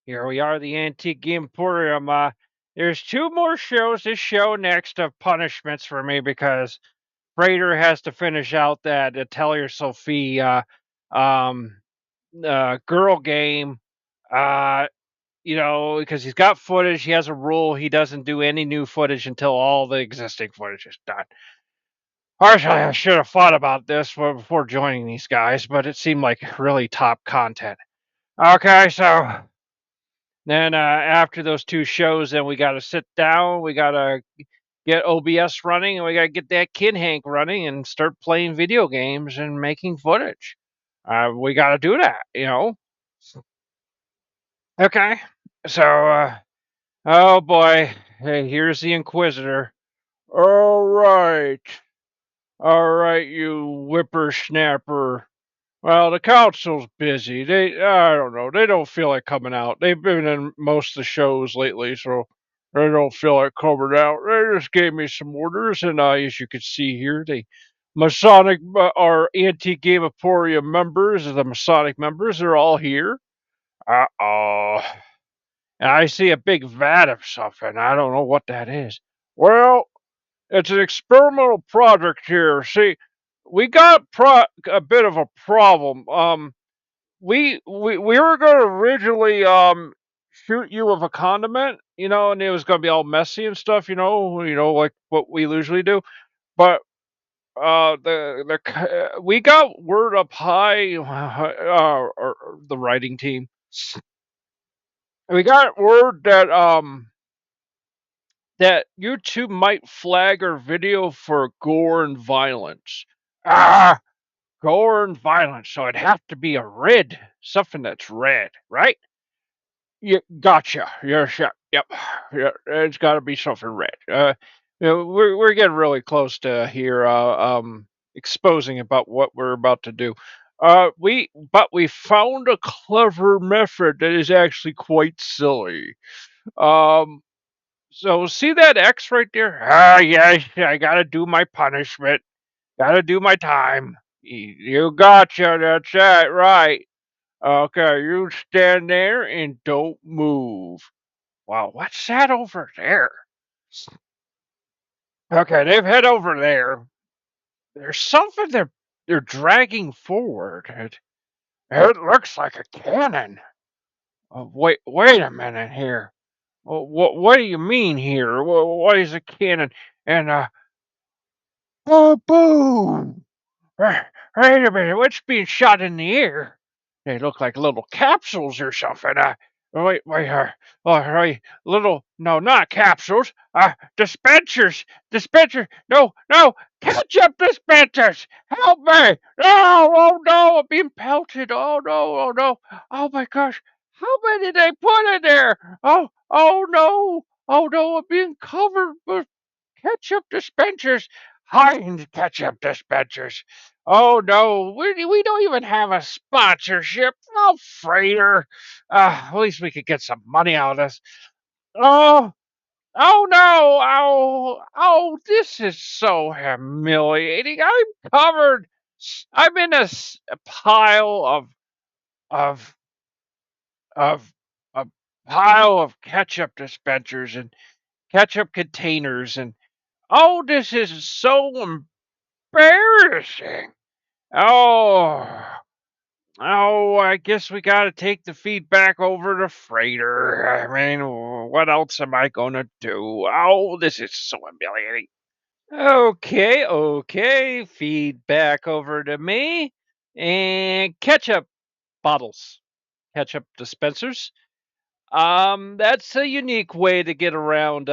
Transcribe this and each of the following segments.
Here we are, the Antique Emporium. There's two more shows this show next of punishments for me because Frater has to finish out that Atelier Sophie um, girl game. Uh, because he's got footage. He has a rule. He doesn't do any new footage until all the existing footage is done. Partially, I should have thought about this before joining these guys, but it seemed like really top content. Okay, so then after those two shows, then we got to sit down. We got to get OBS running, and we got to get that Kid Hank running and start playing video games and making footage. We got to do that. Okay, so oh boy, hey, here's the Inquisitor. All right, you whippersnapper. Well, the council's busy. I don't know. They don't feel like coming out. They've been in most of the shows lately, so they don't feel like coming out. They just gave me some orders, and as you can see here, the Masonic, our Antique Game Emporium members, the Masonic members, are all here. Uh-oh. And I see a big vat of something. I don't know what that is. Well, it's an experimental project here. See, we got a bit of a problem. We were going to originally shoot you with a condiment, and it was going to be all messy and stuff, like what we usually do. But we got word up high, or the writing team. We got word that YouTube might flag our video for gore and violence. Ah, gore and violence. So it'd have to be a red, something that's red, right? Yeah, gotcha. Yes, yep. Yeah, it's got to be something red. We're getting really close to here. Exposing about what we're about to do. We found a clever method that is actually quite silly. Um, so see that X right there? Ah, yes, I gotta do my punishment. Gotta do my time. You gotcha. That's that, right? Okay, you stand there and don't move. Wow, what's that over there? Okay, they've head over there. There's something they're dragging forward. It looks like a cannon. Wait a minute here. What do you mean here? What is a cannon? And oh, boom! Wait a minute, what's being shot in the air? They look like little capsules or something. Wait, right, little, no, not capsules. Dispenser. No, ketchup dispensers. Help me! No, oh no, I'm being pelted. Oh no. Oh my gosh, how many did they put in there? Oh no, I'm being covered with ketchup dispensers. HEINZ ketchup dispensers. Oh no, we don't even have a sponsorship. No, Frater. At least we could get some money out of this. Oh, oh no. Oh, this is so humiliating. I'm covered. I'm in a pile of, of, a pile of ketchup dispensers and ketchup containers. And oh, this is so embarrassing. Oh, I guess we got to take the feedback over to Frater. I mean, what else am I going to do? Oh, this is so humiliating. Okay. Feedback over to me. And ketchup bottles, ketchup dispensers. That's a unique way to get around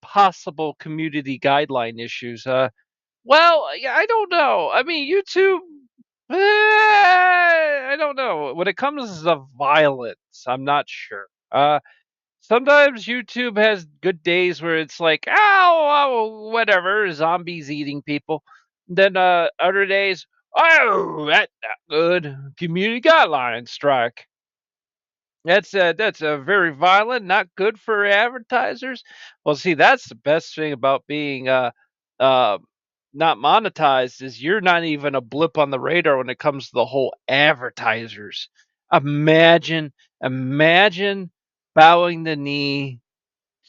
possible community guideline issues. Well, yeah, I don't know. I mean, YouTube. I don't know. When it comes to violence, I'm not sure. Sometimes YouTube has good days where it's like, whatever, zombies eating people. Then other days, oh, that's not good. Community guideline strike. That's a very violent, not good for advertisers. Well, see, that's the best thing about being uh not monetized is you're not even a blip on the radar when it comes to the whole advertisers. Imagine, imagine. bowing the knee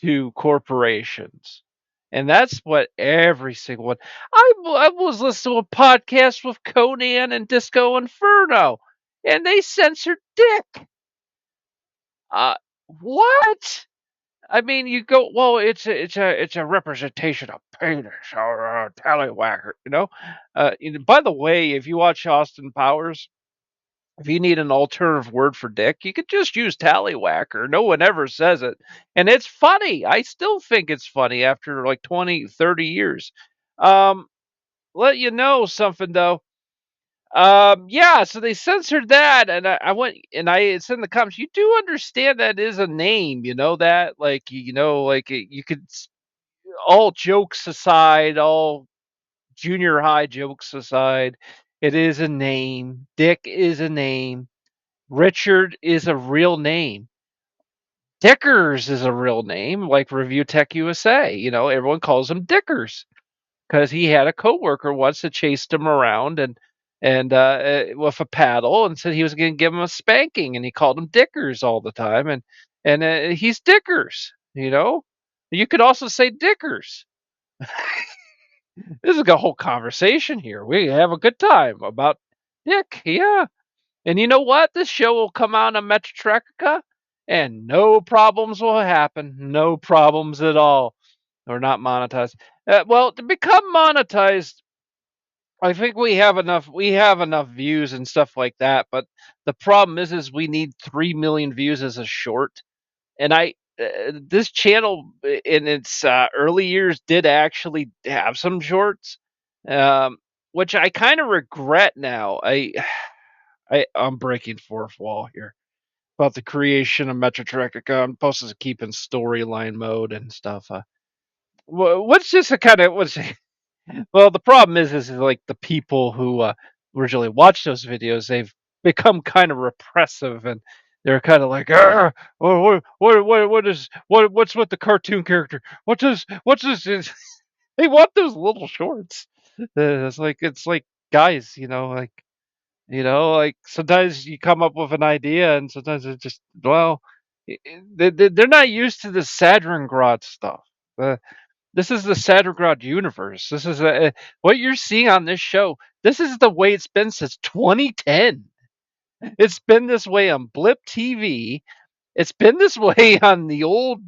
to corporations. And that's what every single one. I was listening to a podcast with Conan and Disco Inferno, and they censored dick. Uh, what? I mean, you go, well, it's a representation of penis or tallywhacker, you know. By the way, if you watch Austin Powers, if you need an alternative word for dick, you could just use tallywhacker. No one ever says it. And it's funny. I still think it's funny after like 20, 30 years. Um, let you know something though. Yeah, so they censored that, and I went and it's in the comments. You do understand that is a name, you know that, like you could all jokes aside, all junior high jokes aside, it is a name. Dick is a name. Richard is a real name. Dickers is a real name, like Review Tech USA. Everyone calls him Dickers because he had a coworker once that chased him around and with a paddle and said he was going to give him a spanking, and he called him Dickers all the time, and he's Dickers. You could also say Dickers. This is a whole conversation here. We have a good time about Dick. Yeah. And you know what? This show will come out on Metrotrecica, and no problems will happen. No problems at all. Or not monetized. Well, to become monetized, I think we have enough. We have enough views and stuff like that. But the problem is we need 3 million views as a short. And this channel in its early years did actually have some shorts, um, which I kind of regret now. I'm breaking fourth wall here about the creation of Metrotrecica. I'm supposed to keep in storyline mode and stuff. What's just a kind of what's well, the problem is like the people who originally watched those videos, they've become kind of repressive, and they're kind of like, what's with the cartoon character? What's this? They want those little shorts. It's like guys, like sometimes you come up with an idea, and sometimes it just they're not used to the Sadringrad stuff. Uh, this is the Sattergrad universe. This is what you're seeing on this show. This is the way it's been since 2010. It's been this way on Blip TV. It's been this way on the old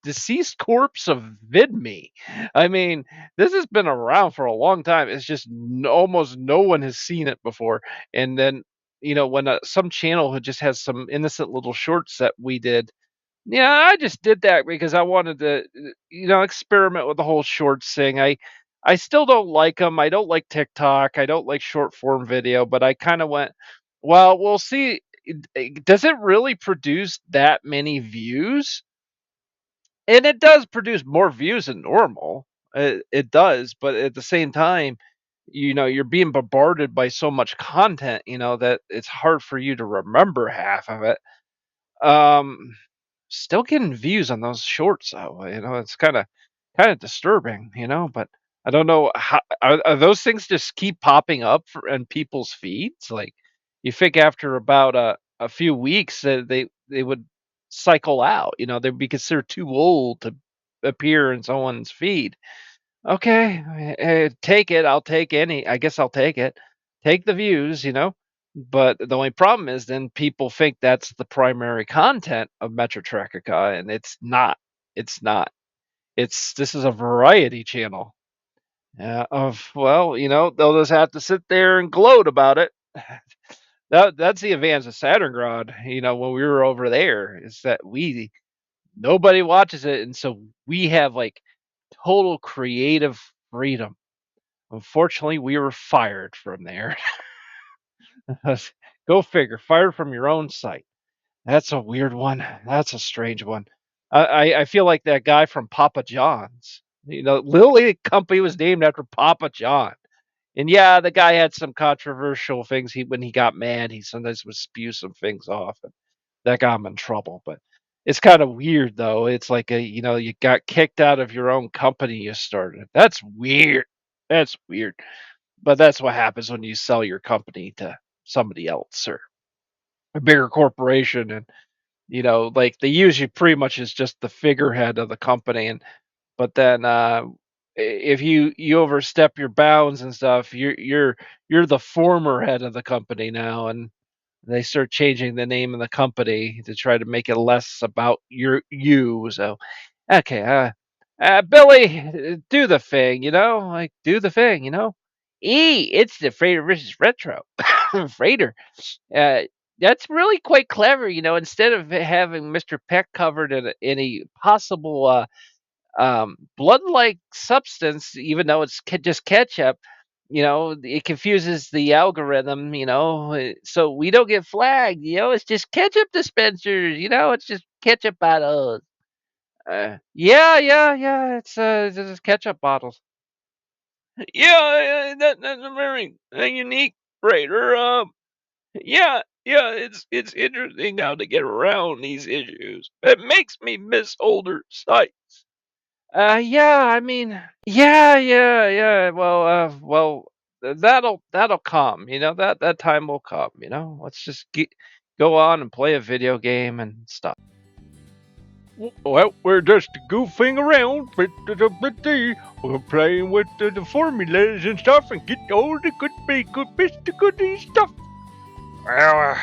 deceased corpse of VidMe. I mean, this has been around for a long time. It's just almost no one has seen it before. And then, when some channel who just has some innocent little shorts that we did, yeah, I just did that because I wanted to, experiment with the whole shorts thing. I still don't like them. I don't like TikTok. I don't like short form video, but I kind of went, well, we'll see. Does it really produce that many views? And it does produce more views than normal. It does, but at the same time, you're being bombarded by so much content, that it's hard for you to remember half of it. Um, Still getting views on those shorts though. It's kind of disturbing, but I don't know how are those things just keep popping up in people's feeds. Like, you think after about a few weeks they would cycle out, they'd be considered too old to appear in someone's feed. Okay, take it. I'll take any. I guess I'll take it. Take the views, But the only problem is then people think that's the primary content of Metrotrecica, and it's not. It's not. This is a variety channel. They'll just have to sit there and gloat about it. That's the advantage of Saturngrad. When we were over there, is that nobody watches it, and so we have like total creative freedom. Unfortunately, we were fired from there. Go figure, fired from your own site. That's a weird one. That's a strange one. I feel like that guy from Papa John's. Literally, the company was named after Papa John. And yeah, the guy had some controversial things. When he got mad, he sometimes would spew some things off, and that got him in trouble. But it's kind of weird, though. It's like you got kicked out of your own company you started. That's weird. That's weird. But that's what happens when you sell your company to somebody else or a bigger corporation, and like they use you pretty much as just the figurehead of the company, but then if you overstep your bounds and stuff, you're the former head of the company now, and they start changing the name of the company to try to make it less about you. So okay, Billy, do the thing, like do the thing, it's the Frater versus Retro. Frater, uh, that's really quite clever, instead of having Mr. Peck covered in any possible blood-like substance, even though it's just ketchup, it confuses the algorithm, so we don't get flagged, it's just ketchup dispensers, it's just ketchup bottles. Yeah, it's just ketchup bottles. Yeah, that's very unique, Raider. Yeah, it's interesting how to get around these issues. It makes me miss older sites. Yeah, I mean, yeah. Well, that'll come. That time will come. Let's just go on and play a video game and stuff. Well, we're just goofing around. We're playing with the formulas and stuff and get all the goodie stuff. Well,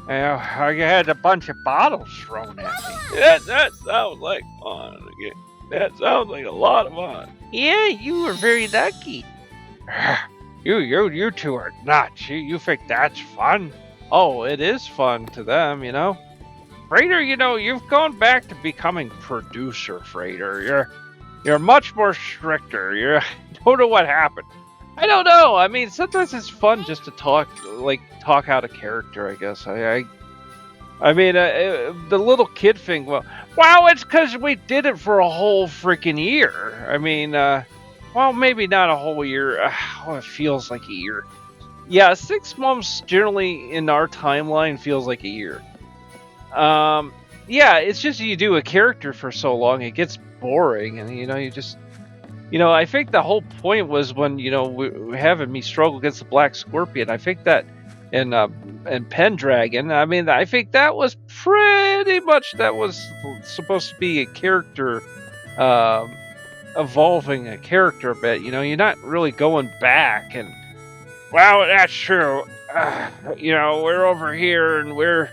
I had a bunch of bottles thrown at me. That sounds like fun. That sounds like a lot of fun. Yeah, you were very lucky. You two are nuts. You think that's fun? Oh, it is fun to them, Frater, you've gone back to becoming producer, Frater. You're much more stricter. I don't know what happened. I don't know. I mean, sometimes it's fun just to talk out of character, I guess. I mean, the little kid thing. Well, it's because we did it for a whole freaking year. I mean, well, maybe not a whole year. It feels like a year. Yeah, 6 months generally in our timeline feels like a year. Yeah, it's just you do a character for so long, it gets boring, and you just. I think the whole point was when we having me struggle against the Black Scorpion. I think that in Pendragon. I mean, I think that was pretty much that was supposed to be a character, evolving a character a bit. You're not really going back and. Well, that's true. We're over here and we're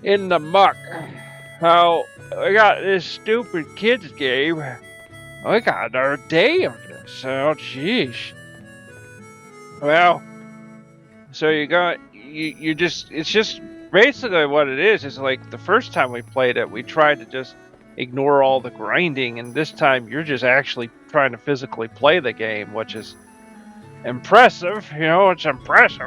in the muck. How I got this stupid kids game. I got another day of this. Oh, jeez. Well, so you just, it's just basically what it is. Is like the first time we played it, we tried to just ignore all the grinding, and this time you're just actually trying to physically play the game, which is impressive. It's impressive.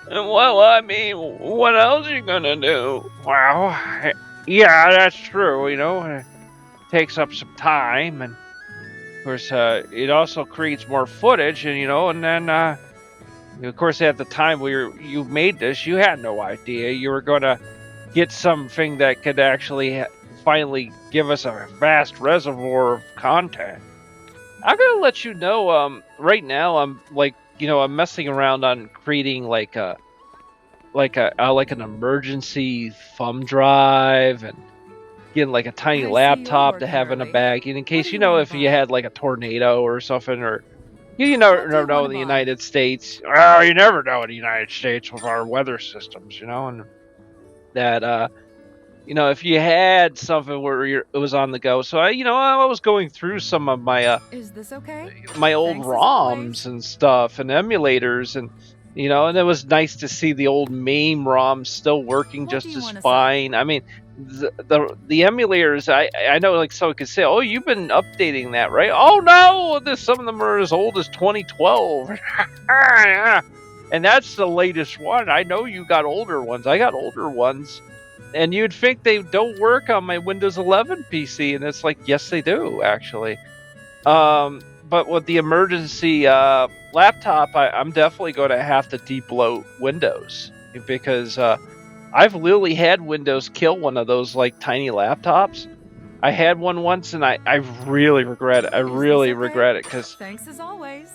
Well, I mean, what else are you gonna do? Well, yeah, that's true. It takes up some time, and of course, it also creates more footage, and then, of course, at the time you made this, you had no idea you were gonna get something that could actually finally give us a vast reservoir of content. I'm gonna let you know. Right now, I'm I'm messing around on creating like an emergency thumb drive and getting like a tiny laptop to have in a bag in case if you had like a tornado or something, or you never know in the United States. Well, you never know in the United States with our weather systems, and that if you had something where it was on the go. So I was going through some of my is this okay? My old ROMs and stuff and emulators, and and it was nice to see the old MAME ROMs still working just as fine. I mean, the emulators, I know, like someone could say, "Oh, you've been updating that, right?" Oh no, some of them are as old as 2012. And that's the latest one. I know you got older ones. I got older ones. And you'd think they don't work on my Windows 11 PC, and it's like, yes, they do, actually. But with the emergency laptop, I'm definitely going to have to debloat Windows, because I've literally had Windows kill one of those like tiny laptops. I had one once, and I really regret it. I really regret it because thanks as always.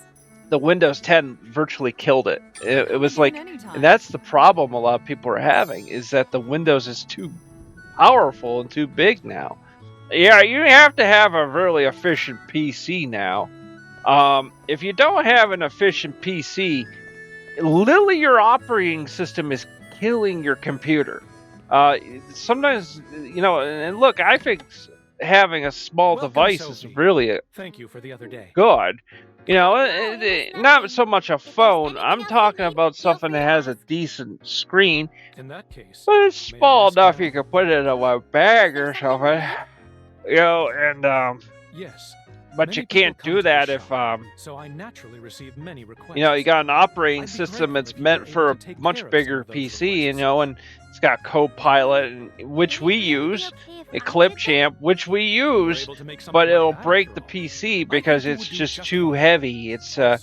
the Windows 10 virtually killed it. It was like, and that's the problem a lot of people are having, is that the Windows is too powerful and too big now. Yeah, you have to have a really efficient PC now. If you don't have an efficient PC, literally your operating system is killing your computer. Sometimes, and look, I think having a small device is really Thank you for the other day. good. Not so much a phone. I'm talking about something that has a decent screen. In that case, but it's small enough you can put it in a bag or something. Yes. But you can't do that if so I naturally receive many requests. you got an operating system that's meant for a much bigger PC, and it's got Copilot, which we use, Clipchamp, which we use, but it'll break the PC because it's just too heavy. It's the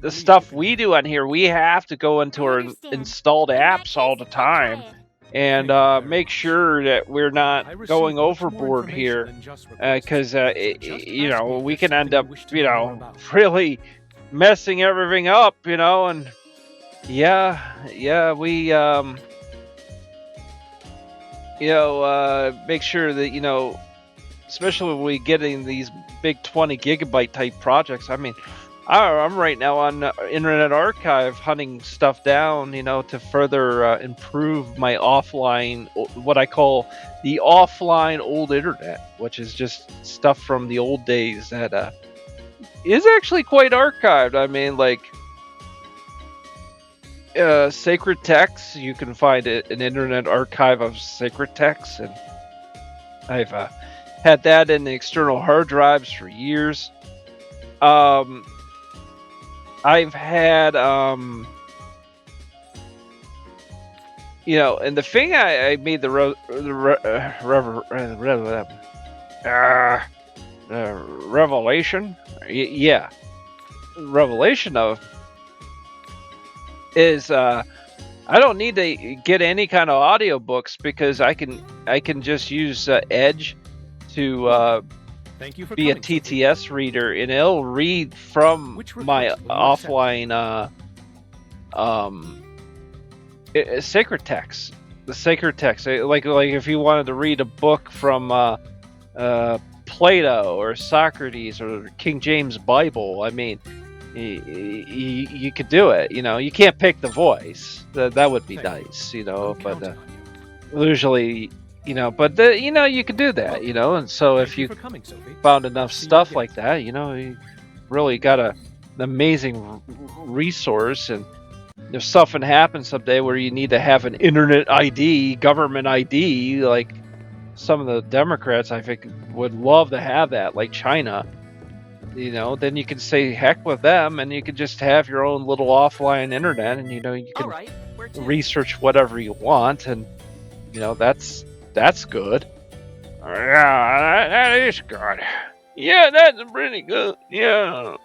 stuff we do on here, we have to go into our installed apps all the time and make sure that we're not going overboard here, because we can end up really messing everything up, and we make sure that especially when we get in these big 20 gigabyte type projects. I mean, I'm right now on Internet Archive hunting stuff down, to further improve my offline, what I call the offline old internet, which is just stuff from the old days that is actually quite archived. I mean, like sacred texts, you can find an Internet Archive of sacred texts, and I've had that in the external hard drives for years. I've had, and the thing I made the revelation, revelation of is I don't need to get any kind of audiobooks, because I can just use Edge to be a TTS reader, and it'll read from my offline sacred text. The sacred text, like if you wanted to read a book from Plato or Socrates or King James Bible, I mean, you could do it. You can't pick the voice. That would be nice, but usually. But you can do that, and so if you found enough stuff like that, you really got an amazing resource. And if something happens someday where you need to have an internet ID, government ID, like some of the Democrats, I think, would love to have that, like China, then you can say heck with them, and you can just have your own little offline internet, and you can research whatever you want, and that's good. Yeah, that is good. Yeah, that's pretty good. Yeah.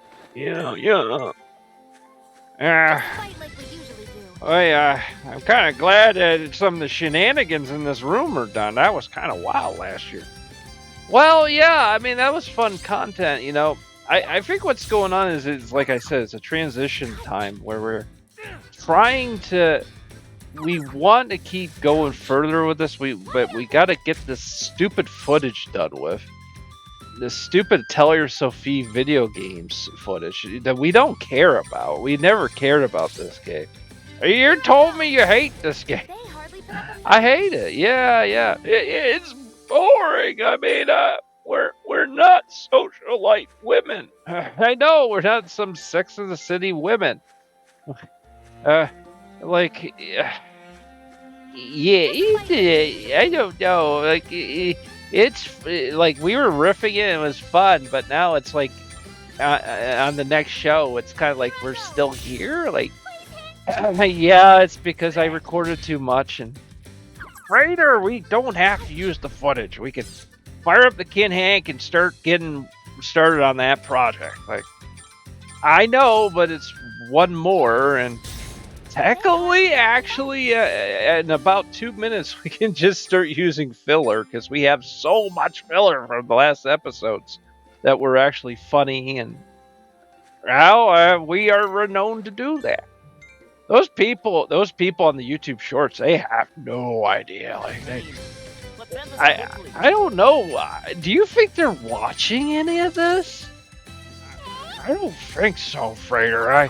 I'm kind of glad that some of the shenanigans in this room are done. That was kind of wild last year. Well, yeah, I mean, that was fun content, I think what's going on is like I said, it's a transition time where we're trying to... We want to keep going further with this, but we got to get this stupid footage done with. This stupid Atelier Sophie video games footage that we don't care about. We never cared about this game. You told me you hate this game. I hate it. Yeah. It's boring. I mean, we're not socialite women. I know we're not some Sex of the City women. Like, yeah, I don't know. Like, it's like we were riffing it, and it was fun, but now it's like on the next show, it's kind of like we're still here. Like, yeah, it's because I recorded too much. And Frater, we don't have to use the footage. We can fire up the Kin Hank and start getting started on that project. Like, I know, but it's one more, and technically, actually, in about 2 minutes, we can just start using filler, because we have so much filler from the last episodes that were actually funny and Well, we are renowned to do that. Those people on the YouTube Shorts, they have no idea. Like I don't know. Do you think they're watching any of this? I don't think so, Frater.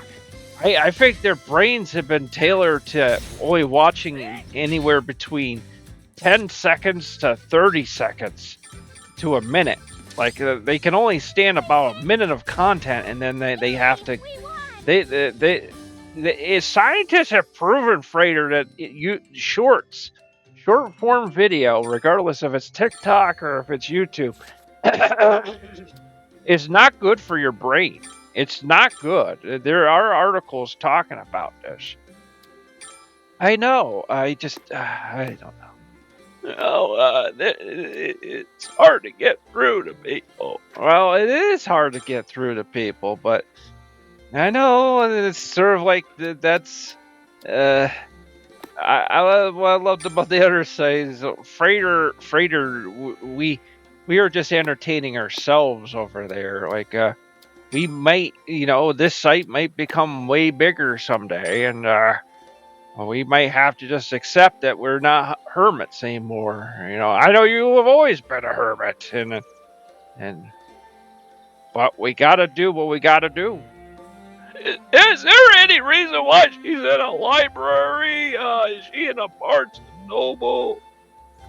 I think their brains have been tailored to only watching anywhere between 10 seconds to 30 seconds to a minute. Like they can only stand about a minute of content, and then they have to. Scientists have proven, Frater, that short form video, regardless if it's TikTok or if it's YouTube, is not good for your brain. It's not good. There are articles talking about this. I know. I don't know. Oh, it's hard to get through to people. Well, it is hard to get through to people, but I know it's sort of like that's. What I loved about the other side is Frater. We are just entertaining ourselves over there. Like we might, this site might become way bigger someday, and we might have to just accept that we're not hermits anymore. I know you have always been a hermit, but we gotta do what we gotta do. Is there any reason why she's in a library? Is she in a Barnes and Noble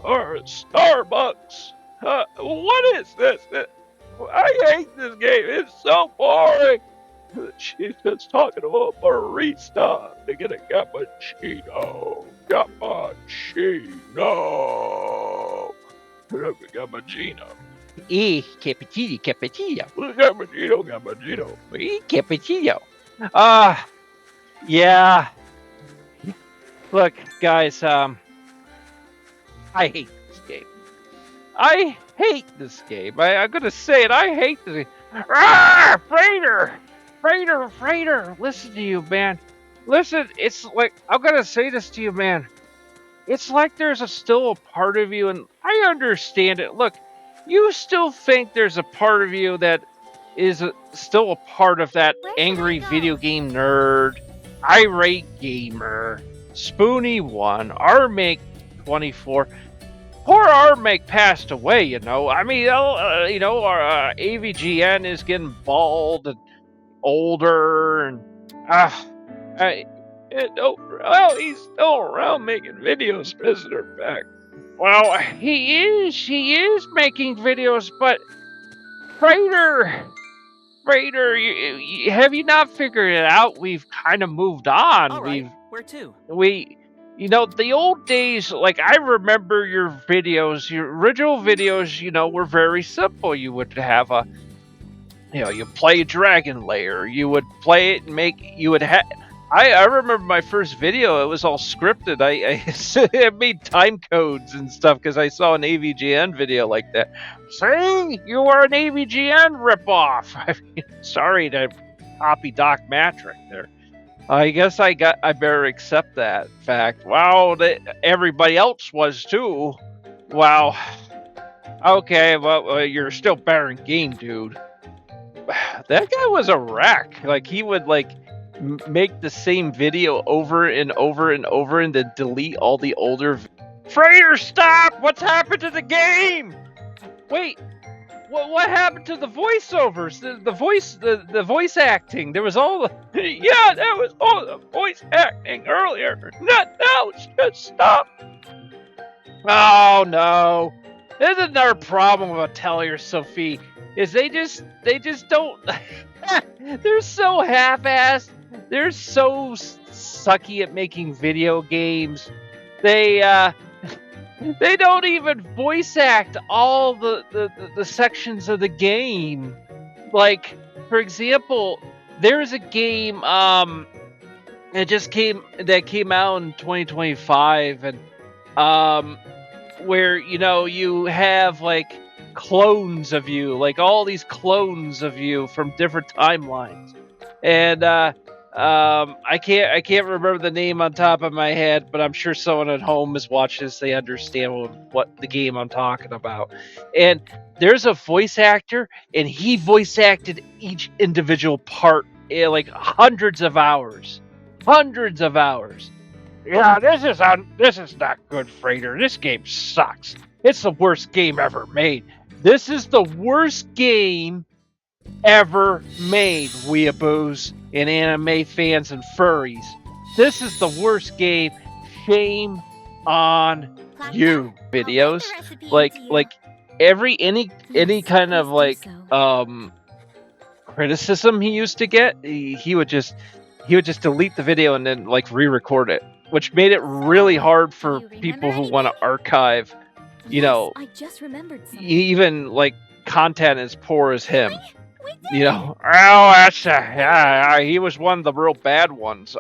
or a Starbucks? What is this? I hate this game. It's so boring. She's just talking to a barista to get a cappuccino. Cappuccino. Cappuccino. Cappuccino. Cappuccino. Cappuccino. Yeah. Look, guys, I hate this game. I hate this game. I'm gonna say it. I hate this game. Frater, listen to you, man. Listen, it's like, I'm gonna say this to you, man. It's like there's still a part of you, and I understand it. Look, you still think there's a part of you that is still a part of that angry video game nerd, irate gamer, Spoony1, Armake24. Poor Armake passed away, I mean, our AVGN is getting bald and older, and he's still around making videos, Mr. PECK. Well, he is making videos, but Frater, have you not figured it out? We've kind of moved on. All right. Where to? The old days, like I remember your videos, your original videos, were very simple. You would have you play Dragon Lair, you would play it and I remember my first video, it was all scripted. I made time codes and stuff because I saw an AVGN video like that. See, you are an AVGN ripoff. I mean, sorry to copy Doc Matrick there. I guess I better accept that fact. Wow, everybody else was too. Wow. Okay, well, you're still better in game, dude. That guy was a wreck. Like, he would, make the same video over and over and over and then delete all the older... Frater, stop! What's happened to the game? Wait, what happened to the voiceovers? The voice acting? There was all the... Yeah, that was all the voice acting earlier. Not now, just stop. Oh, no. There's another problem with Atelier, Sophie, is they just don't... They're so half-assed. They're so sucky at making video games. They don't even voice act all the sections of the game. Like, for example, there's a game that came out in 2025, and where you have clones of you, all these clones of you from different timelines, and I can't remember the name on top of my head, but I'm sure someone at home has watched this. They understand what the game I'm talking about. And there's a voice actor, and he voice acted each individual part like hundreds of hours. Hundreds of hours. Yeah, this is not good, Frater. This game sucks. It's the worst game ever made. This is the worst game ever made, weeaboos and anime fans and furries. This is the worst game. Shame on you. Videos like any kind of like criticism he used to get, he would just delete the video and then like re-record it, which made it really hard for people who want to archive, you know, I just remembered something. even like content as poor as him. You know, oh, that's yeah, he was one of the real bad ones.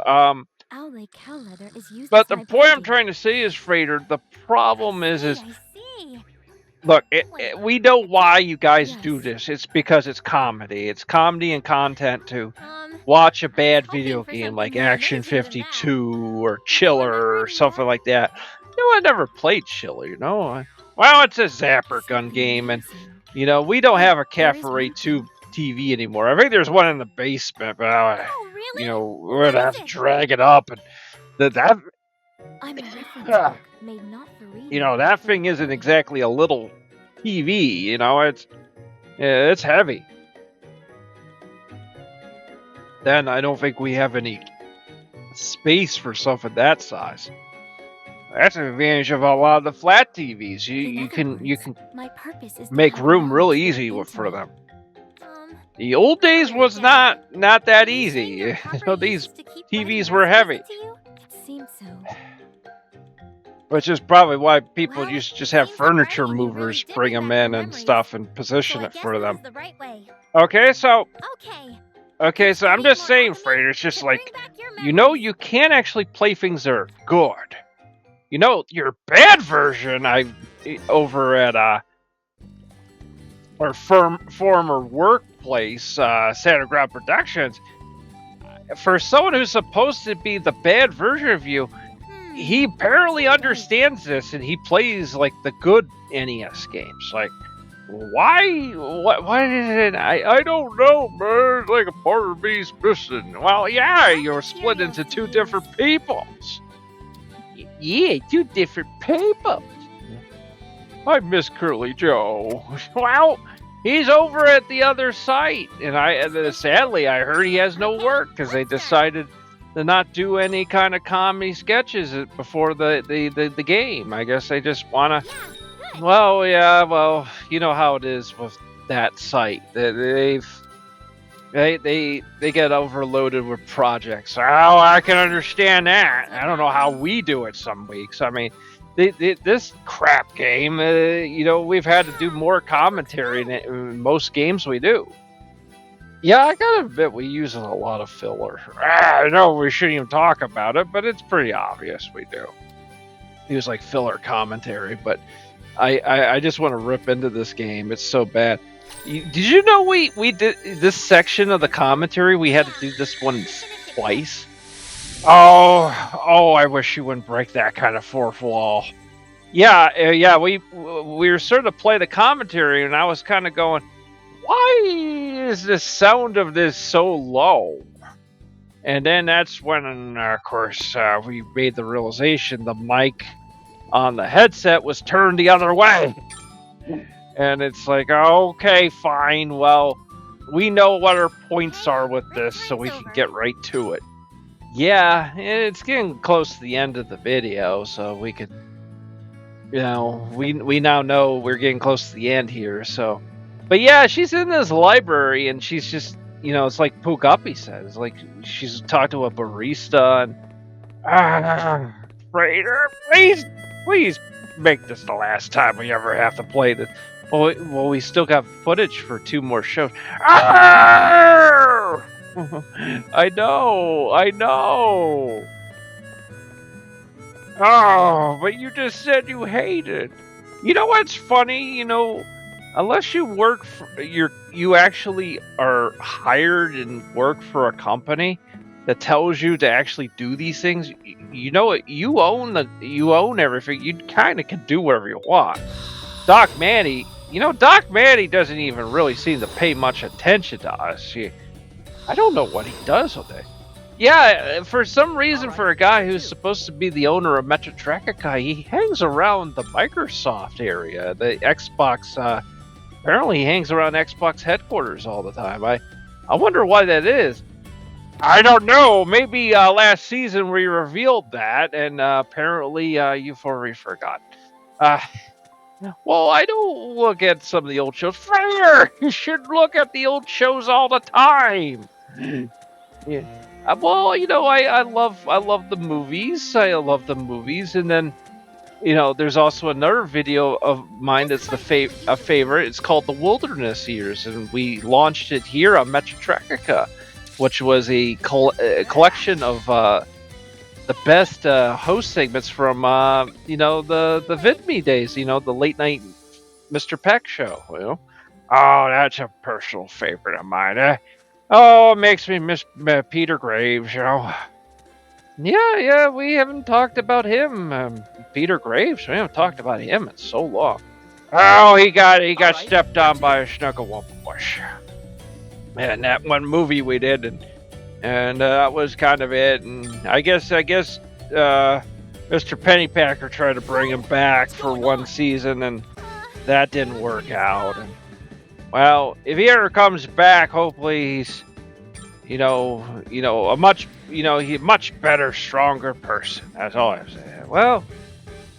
Owlay cow leather is used But as the my point I'm bedding. trying to say is, Frater, the problem is I see. look, we know why you guys Yes. do this. It's because it's comedy. It's comedy and content to Um, watch a bad hoping video for game something like more Action amazing than 52 or Chiller or remember something anymore? like that. You know, I never played Chiller, you know. Well, it's a zapper gun game, and you know, we don't have a There is Cafe one 2 TV anymore. I think there's one in the basement, but Oh, really? you know, we're gonna What have is to it? drag it up, and that I'm a reference Ah. book made not for reading. you know, that but thing for isn't reading. exactly a little TV. You know, it's heavy. Then I don't think we have any space for something that size. That's an advantage of a lot of the flat TVs. In You other can words, can my purpose is to make have room real knowledge easy for for them. Um, The old days Alright, was Dad. not that are you saying easy. your You proper know, use these is to keep letting TVs the were rest heavy, listen to you? It seems so. which is probably why people Well, used to just it have seems like furniture writing you really movers did bring me them back in some and memories. stuff and So position I it guess for this them. is the right way. Okay, so Okay. so I'm just saying, Frater, it's just like, you know, you can actually play things that are good. You know, your bad version, over at our former workplace, Santa Ground Productions, for someone who's supposed to be the bad version of you, he apparently understands this and he plays like the good NES games. Like, why did it? I don't know, man. It's like a part of me's missing. Well, yeah, you're split into two different peoples. Yeah, two different peoples. I miss Curly Joe. Well, he's over at the other site, and sadly, I heard he has no work because they decided to not do any kind of comedy sketches before the game. I guess they just want to. Well, yeah, well, you know how it is with that site. They get overloaded with projects. Oh, I can understand that. I don't know how we do it some weeks. I mean, this crap game, you know, we've had to do more commentary in most games we do. Yeah, I gotta admit we use a lot of filler. I know we shouldn't even talk about it, but it's pretty obvious we do. Use like filler commentary, but I just want to rip into this game. It's so bad. Did you know we did this section of the commentary? We had to do this one twice. Oh! I wish you wouldn't break that kind of fourth wall. Yeah. We were starting to play the commentary, and I was kind of going, "Why is the sound of this so low?" And then that's when, of course, we made the realization the mic on the headset was turned the other way. And it's like, okay, fine. Well, we know what our points are with this, so we can get right to it. Yeah, it's getting close to the end of the video, so we could, you know, we now know we're getting close to the end here. So, but yeah, she's in this library, and she's just, you know, it's like Pugapi says, like she's talked to a barista, and Frater, please make this the last time we ever have to play this. Well, we still got footage for 2 more shows. I know. Oh, but you just said you hated. You know what's funny? You know, unless you work for you actually are hired and work for a company that tells you to actually do these things. You know what? You own everything. You kind of can do whatever you want. Doc Manny, you know, Doc Manny doesn't even really seem to pay much attention to us. I don't know what he does with it. Yeah, for some reason, for a guy who's supposed to be the owner of Mechatronica, he hangs around the Microsoft area, the Xbox. Apparently, he hangs around Xbox headquarters all the time. I wonder why that is. I don't know. Maybe last season we revealed that, and apparently you've already forgotten. Well, I don't look at some of the old shows. Frater, you should look at the old shows all the time. Yeah. Well, you know, I love the movies. I love the movies, and then, you know, there's also another video of mine that's a favorite. It's called The Wilderness Years, and we launched it here on Mechatronica, which was a collection of the best host segments from you know, the VidMe days. You know, the late night Mr. PECK show. You know, oh, that's a personal favorite of mine. Oh, it makes me miss Peter Graves. You know. Yeah, we haven't talked about him, Peter Graves. We haven't talked about him in so long. Oh, he got stepped on by a snuggle-wumple bush. And that one movie we did, and that was kind of it. And I guess Mr. Pennypacker tried to bring him back for one season, and that didn't work out. And, well, if he ever comes back, hopefully he's, you know, a much better, stronger person. That's all I'm saying. Well,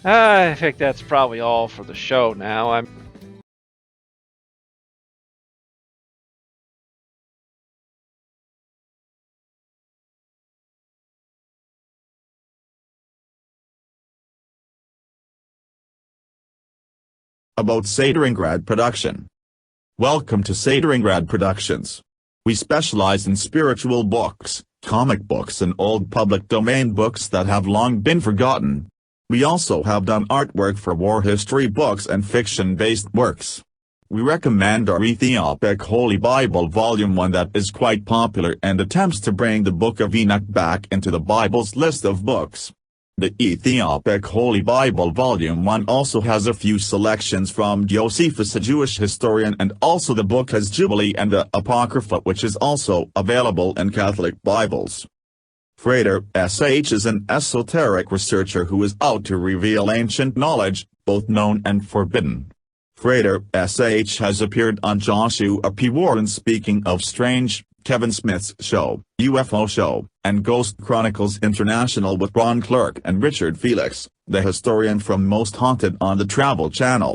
I think that's probably all for the show now. About Stalingrad production. Welcome to Stalingrad Productions. We specialize in spiritual books, comic books and old public domain books that have long been forgotten. We also have done artwork for war history books and fiction-based works. We recommend our PECK Holy Bible Volume 1 that is quite popular and attempts to bring the Book of Enoch back into the Bible's list of books. The PECK Holy Bible Volume 1 also has a few selections from Josephus, a Jewish historian, and also the book has Jubilee and the Apocrypha, which is also available in Catholic Bibles. Frater SH is an esoteric researcher who is out to reveal ancient knowledge, both known and forbidden. Frater SH has appeared on Joshua P. Warren Speaking of Strange, Kevin Smith's show, UFO Show, and Ghost Chronicles International with Ron Clark and Richard Felix, the historian from Most Haunted on the Travel Channel.